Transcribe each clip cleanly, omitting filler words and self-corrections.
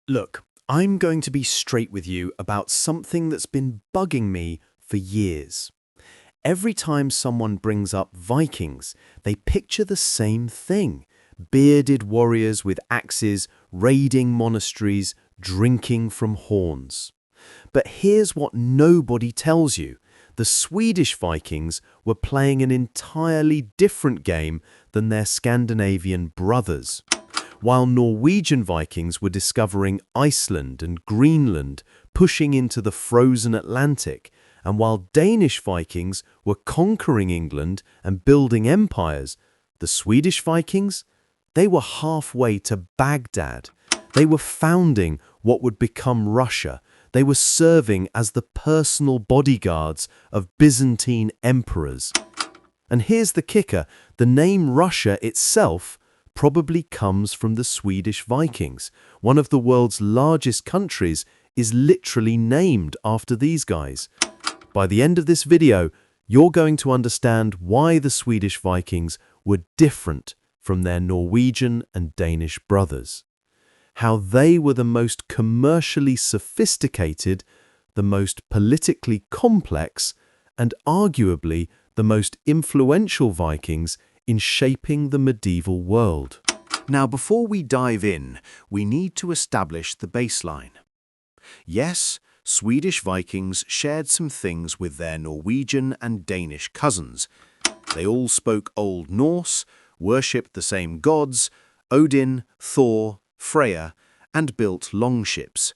Look, I'm going to be straight with you about something that's been bugging me for years. Every time someone brings up Vikings, they picture the same thing. Bearded warriors with axes, raiding monasteries, drinking from horns. But here's what nobody tells you. The Swedish Vikings were playing an entirely different game than their Scandinavian brothers. While Norwegian Vikings were discovering Iceland and Greenland, pushing into the frozen Atlantic, and while Danish Vikings were conquering England and building empires, the Swedish Vikings, they were halfway to Baghdad. They were founding what would become Russia. They were serving as the personal bodyguards of Byzantine emperors. And here's the kicker, the name Russia itself probably comes from the Swedish Vikings. One of the world's largest countries is literally named after these guys. By the end of this video, you're going to understand why the Swedish Vikings were different from their Norwegian and Danish brothers. How they were the most commercially sophisticated, the most politically complex, and arguably the most influential Vikings in shaping the medieval world. Now, before we dive in, we need to establish the baseline. Yes, Swedish Vikings shared some things with their Norwegian and Danish cousins. They all spoke Old Norse, worshipped the same gods, Odin, Thor, Freya, and built longships.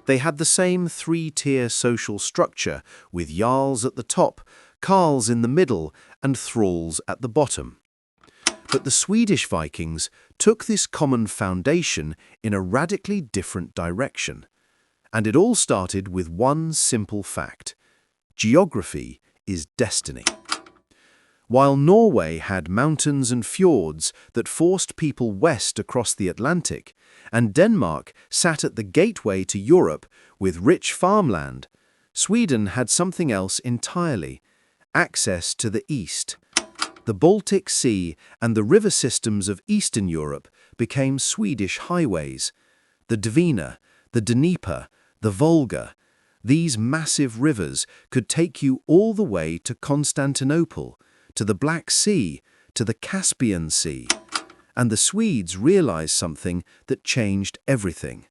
They had the same three-tier social structure, with jarls at the top, carls in the middle, and thralls at the bottom. But the Swedish Vikings took this common foundation in a radically different direction. And it all started with one simple fact: geography is destiny. While Norway had mountains and fjords that forced people west across the Atlantic, and Denmark sat at the gateway to Europe with rich farmland, Sweden had something else entirely: access to the east. The Baltic Sea and the river systems of Eastern Europe became Swedish highways. The Dvina, the Dnieper, the Volga. These massive rivers could take you all the way to Constantinople, to the Black Sea, to the Caspian Sea. And the Swedes realized something that changed everything.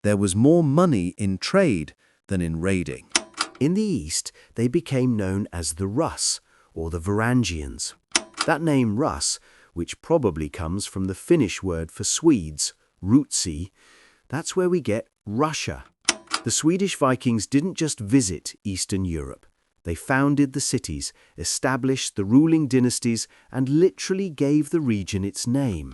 There was more money in trade than in raiding. In the east, they became known as the Russ, or the Varangians. That name Russ, which probably comes from the Finnish word for Swedes, Ruotsi, that's where we get Russia. The Swedish Vikings didn't just visit Eastern Europe. They founded the cities, established the ruling dynasties, and literally gave the region its name.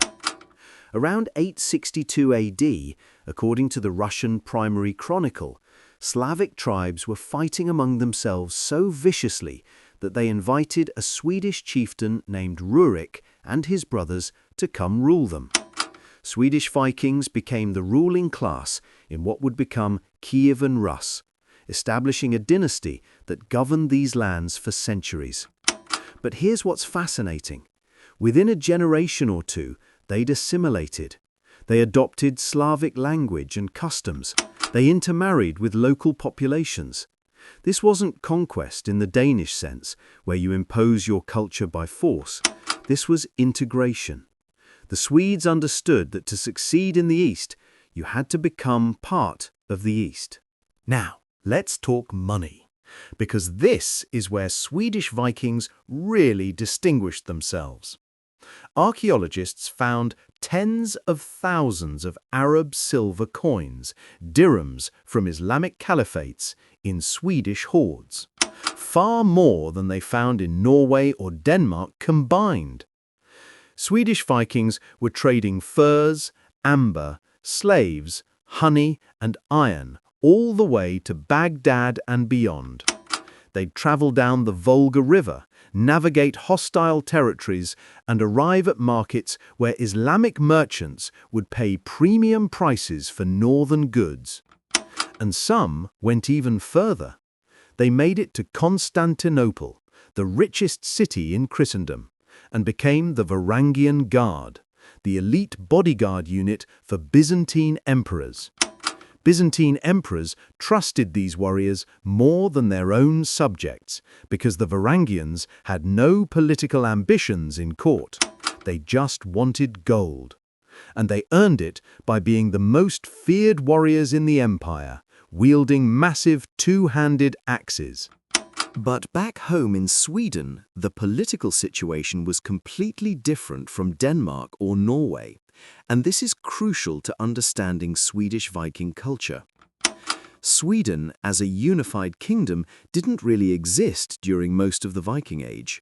Around 862 AD, according to the Russian Primary Chronicle, Slavic tribes were fighting among themselves so viciously that they invited a Swedish chieftain named Rurik and his brothers to come rule them. Swedish Vikings became the ruling class in what would become Kiev and Russ, establishing a dynasty that governed these lands for centuries. But here's what's fascinating. Within a generation or two, they'd assimilated. They adopted Slavic language and customs. They intermarried with local populations. This wasn't conquest in the Danish sense, where you impose your culture by force. This was integration. The Swedes understood that to succeed in the East, you had to become part of the East. Now, let's talk money, because this is where Swedish Vikings really distinguished themselves. Archaeologists found tens of thousands of Arab silver coins, dirhams from Islamic caliphates, in Swedish hoards, far more than they found in Norway or Denmark combined. Swedish Vikings were trading furs, amber, slaves, honey, and iron all the way to Baghdad and beyond. They'd travel down the Volga River, navigate hostile territories, and arrive at markets where Islamic merchants would pay premium prices for northern goods. And some went even further. They made it to Constantinople, the richest city in Christendom, and became the Varangian Guard, the elite bodyguard unit for Byzantine emperors. Byzantine emperors trusted these warriors more than their own subjects because the Varangians had no political ambitions in court. They just wanted gold. And they earned it by being the most feared warriors in the empire, wielding massive two-handed axes. But back home in Sweden, the political situation was completely different from Denmark or Norway, and this is crucial to understanding Swedish Viking culture. Sweden, as a unified kingdom, didn't really exist during most of the Viking Age.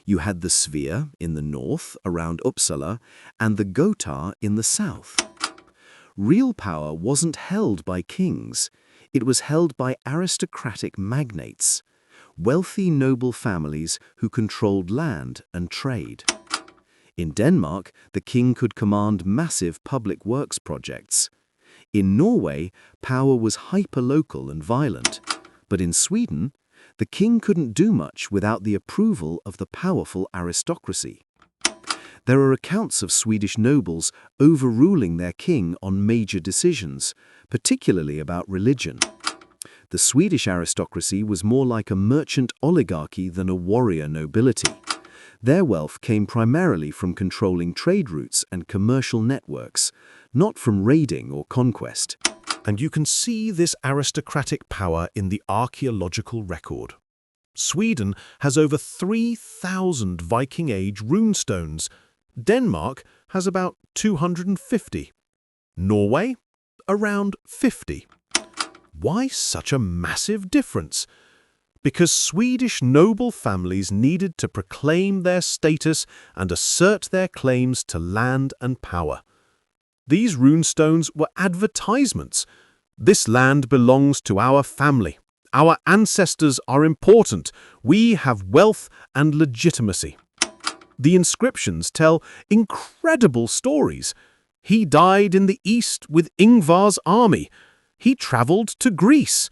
You had the Svea in the north, around Upsala, and the Gotar in the south. Real power wasn't held by kings. It was held by aristocratic magnates, wealthy noble families who controlled land and trade. In Denmark, the king could command massive public works projects. In Norway, power was hyperlocal and violent. But in Sweden, the king couldn't do much without the approval of the powerful aristocracy. There are accounts of Swedish nobles overruling their king on major decisions, particularly about religion. The Swedish aristocracy was more like a merchant oligarchy than a warrior nobility. Their wealth came primarily from controlling trade routes and commercial networks, not from raiding or conquest. And you can see this aristocratic power in the archaeological record. Sweden has over 3,000 Viking Age runestones. Denmark has about 250. Norway, around 50. Why such a massive difference? Because Swedish noble families needed to proclaim their status and assert their claims to land and power. These runestones were advertisements. This land belongs to our family. Our ancestors are important. We have wealth and legitimacy. The inscriptions tell incredible stories. He died in the east with Ingvar's army. He traveled to Greece.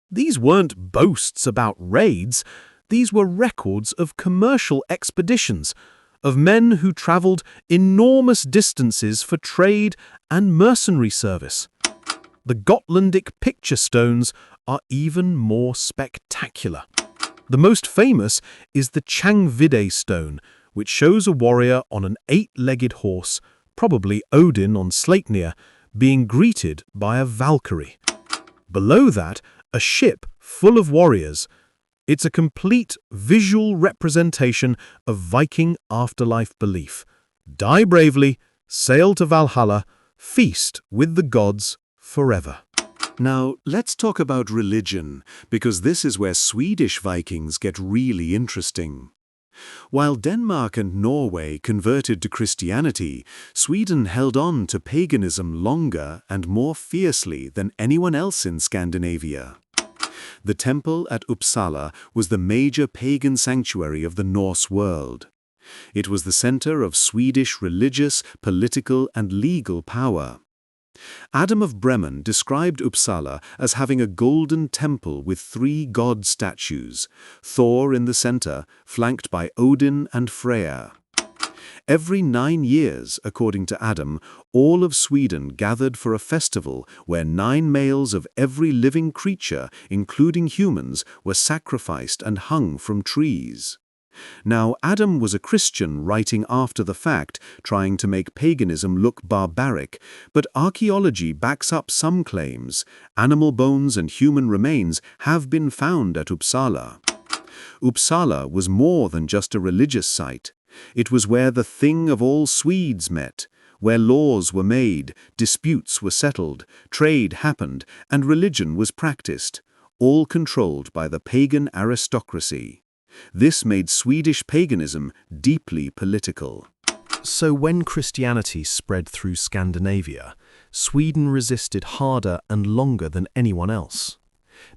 These weren't boasts about raids. These were records of commercial expeditions, of men who traveled enormous distances for trade and mercenary service. The Gotlandic picture stones are even more spectacular. The most famous is the Changvide stone, which shows a warrior on an 8-legged horse, probably Odin on Sleipnir, being greeted by a Valkyrie. Below that, a ship full of warriors. It's a complete visual representation of Viking afterlife belief. Die bravely, sail to Valhalla, feast with the gods forever. Now, let's talk about religion, because this is where Swedish Vikings get really interesting. While Denmark and Norway converted to Christianity, Sweden held on to paganism longer and more fiercely than anyone else in Scandinavia. The temple at Upsala was the major pagan sanctuary of the Norse world. It was the center of Swedish religious, political, and legal power. Adam of Bremen described Uppsala as having a golden temple with 3 god statues, Thor in the center, flanked by Odin and Freya. Every 9 years, according to Adam, all of Sweden gathered for a festival where 9 males of every living creature, including humans, were sacrificed and hung from trees. Now, Adam was a Christian writing after the fact, trying to make paganism look barbaric, but archaeology backs up some claims. Animal bones and human remains have been found at Uppsala. Uppsala was more than just a religious site. It was where the thing of all Swedes met, where laws were made, disputes were settled, trade happened, and religion was practiced, all controlled by the pagan aristocracy. This made Swedish paganism deeply political. So when Christianity spread through Scandinavia, Sweden resisted harder and longer than anyone else.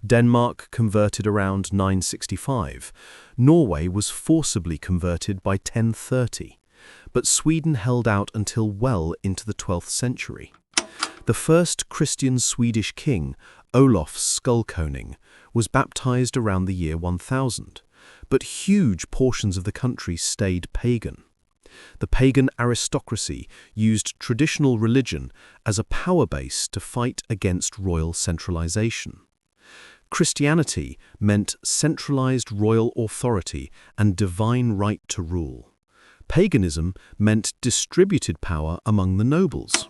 Denmark converted around 965. Norway was forcibly converted by 1030. But Sweden held out until well into the 12th century. The first Christian Swedish king, Olof Skullkonung, was baptized around the year 1000. But huge portions of the country stayed pagan. The pagan aristocracy used traditional religion as a power base to fight against royal centralization. Christianity meant centralized royal authority and divine right to rule. Paganism meant distributed power among the nobles.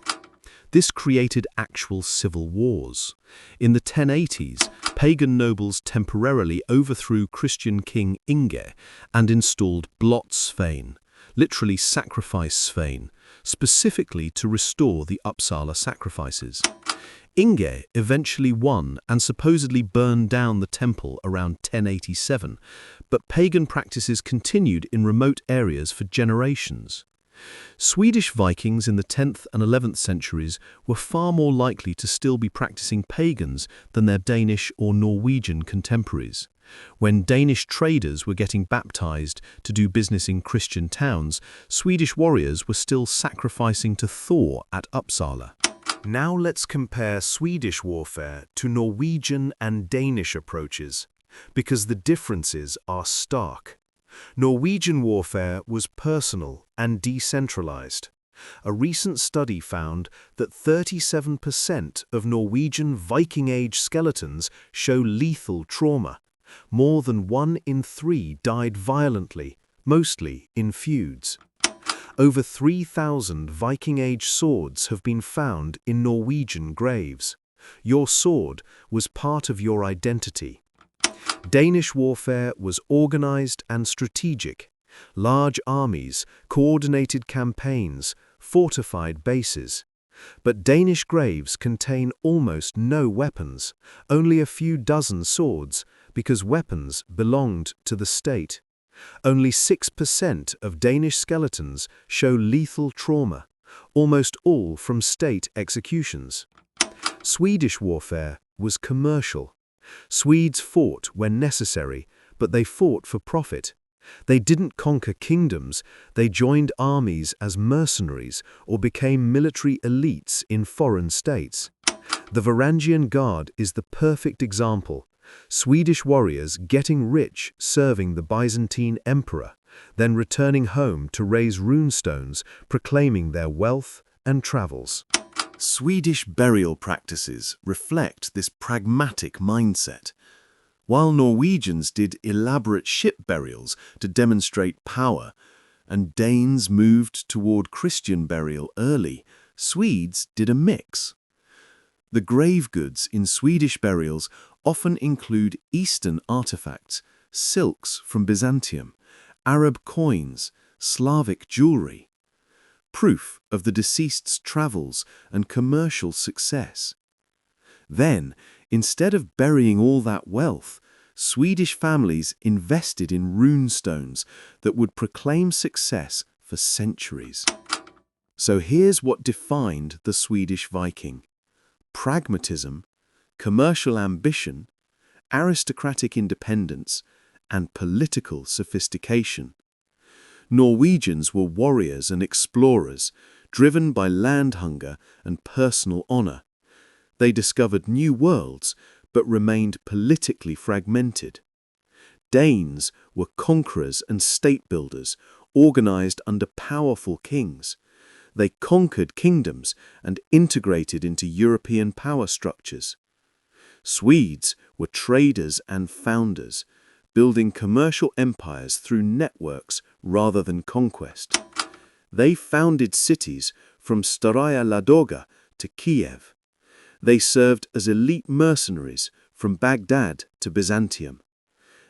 This created actual civil wars. In the 1080s, pagan nobles temporarily overthrew Christian king Inge and installed Blottsvein, literally sacrifice Svein, specifically to restore the Upsala sacrifices. Inge eventually won and supposedly burned down the temple around 1087, but pagan practices continued in remote areas for generations. Swedish Vikings in the 10th and 11th centuries were far more likely to still be practicing pagans than their Danish or Norwegian contemporaries. When Danish traders were getting baptized to do business in Christian towns, Swedish warriors were still sacrificing to Thor at Upsala. Now let's compare Swedish warfare to Norwegian and Danish approaches, because the differences are stark. Norwegian warfare was personal and decentralized. A recent study found that 37% of Norwegian Viking Age skeletons show lethal trauma. More than 1 in 3 died violently, mostly in feuds. Over 3,000 Viking Age swords have been found in Norwegian graves. Your sword was part of your identity. Danish warfare was organized and strategic. Large armies, coordinated campaigns, fortified bases. But Danish graves contain almost no weapons, only a few dozen swords, because weapons belonged to the state. Only 6% of Danish skeletons show lethal trauma, almost all from state executions. Swedish warfare was commercial. Swedes fought when necessary, but they fought for profit. They didn't conquer kingdoms, they joined armies as mercenaries or became military elites in foreign states. The Varangian Guard is the perfect example. Swedish warriors getting rich serving the Byzantine emperor, then returning home to raise runestones, proclaiming their wealth and travels. Swedish burial practices reflect this pragmatic mindset. While Norwegians did elaborate ship burials to demonstrate power, and Danes moved toward Christian burial early, Swedes did a mix. The grave goods in Swedish burials often include Eastern artifacts, silks from Byzantium, Arab coins, Slavic jewelry, proof of the deceased's travels and commercial success. Then, instead of burying all that wealth, Swedish families invested in runestones that would proclaim success for centuries. So here's what defined the Swedish Viking: pragmatism, commercial ambition, aristocratic independence, and political sophistication. Norwegians were warriors and explorers, driven by land hunger and personal honor. They discovered new worlds, but remained politically fragmented. Danes were conquerors and state builders, organized under powerful kings. They conquered kingdoms and integrated into European power structures. Swedes were traders and founders, building commercial empires through networks rather than conquest. They founded cities from Staraya Ladoga to Kiev. They served as elite mercenaries from Baghdad to Byzantium.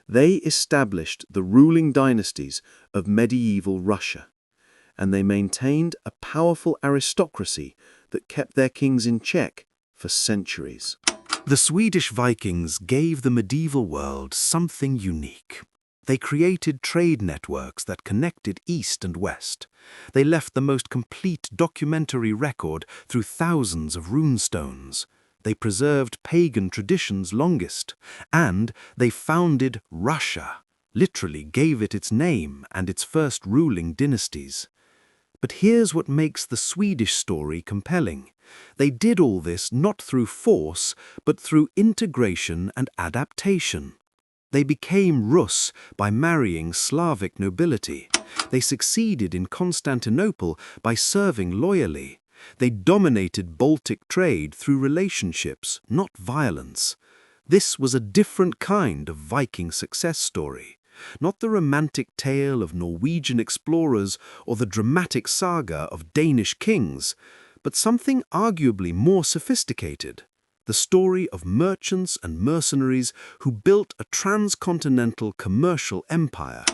They established the ruling dynasties of medieval Russia, and they maintained a powerful aristocracy that kept their kings in check for centuries. The Swedish Vikings gave the medieval world something unique. They created trade networks that connected East and West. They left the most complete documentary record through thousands of runestones. They preserved pagan traditions longest. And they founded Russia, literally gave it its name and its first ruling dynasties. But here's what makes the Swedish story compelling. They did all this not through force, but through integration and adaptation. They became Russ by marrying Slavic nobility. They succeeded in Constantinople by serving loyally. They dominated Baltic trade through relationships, not violence. This was a different kind of Viking success story, not the romantic tale of Norwegian explorers or the dramatic saga of Danish kings, but something arguably more sophisticated. The story of merchants and mercenaries who built a transcontinental commercial empire.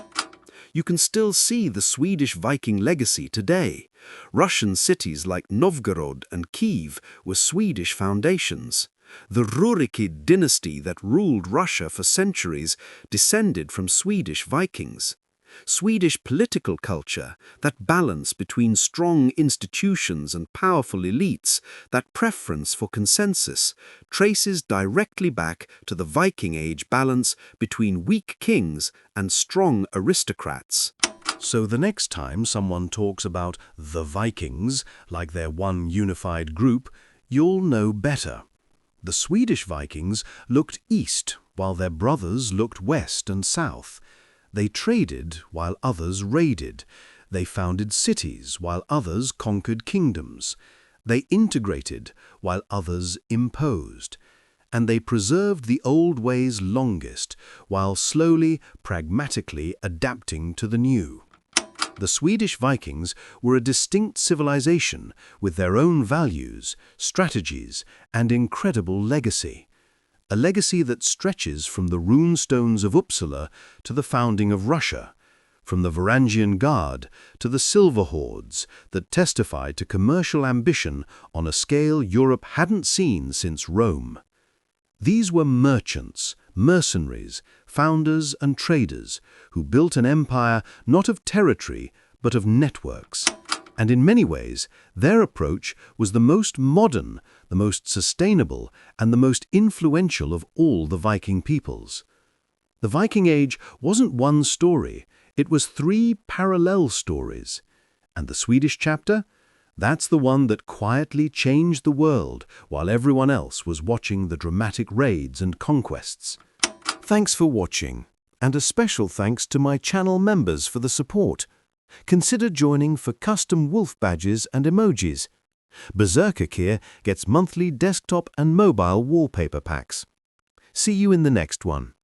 You can still see the Swedish Viking legacy today. Russian cities like Novgorod and Kiev were Swedish foundations. The Rurikid dynasty that ruled Russia for centuries descended from Swedish Vikings. Swedish political culture, that balance between strong institutions and powerful elites, that preference for consensus, traces directly back to the Viking Age balance between weak kings and strong aristocrats. So the next time someone talks about the Vikings, like they're one unified group, you'll know better. The Swedish Vikings looked east, while their brothers looked west and south. They traded while others raided. They founded cities while others conquered kingdoms. They integrated while others imposed. And they preserved the old ways longest, while slowly, pragmatically adapting to the new. The Swedish Vikings were a distinct civilization with their own values, strategies, and incredible legacy. A legacy that stretches from the Runestones of Upsala to the founding of Russia, from the Varangian Guard to the silver hordes that testify to commercial ambition on a scale Europe hadn't seen since Rome. These were merchants, mercenaries, founders and traders who built an empire not of territory but of networks. And in many ways, their approach was the most modern, the most sustainable, and the most influential of all the Viking peoples. The Viking Age wasn't one story, it was 3 parallel stories. And the Swedish chapter? That's the one that quietly changed the world while everyone else was watching the dramatic raids and conquests. Thanks for watching, and a special thanks to my channel members for the support. Consider joining for custom wolf badges and emojis. Berserker Kier gets monthly desktop and mobile wallpaper packs. See you in the next one.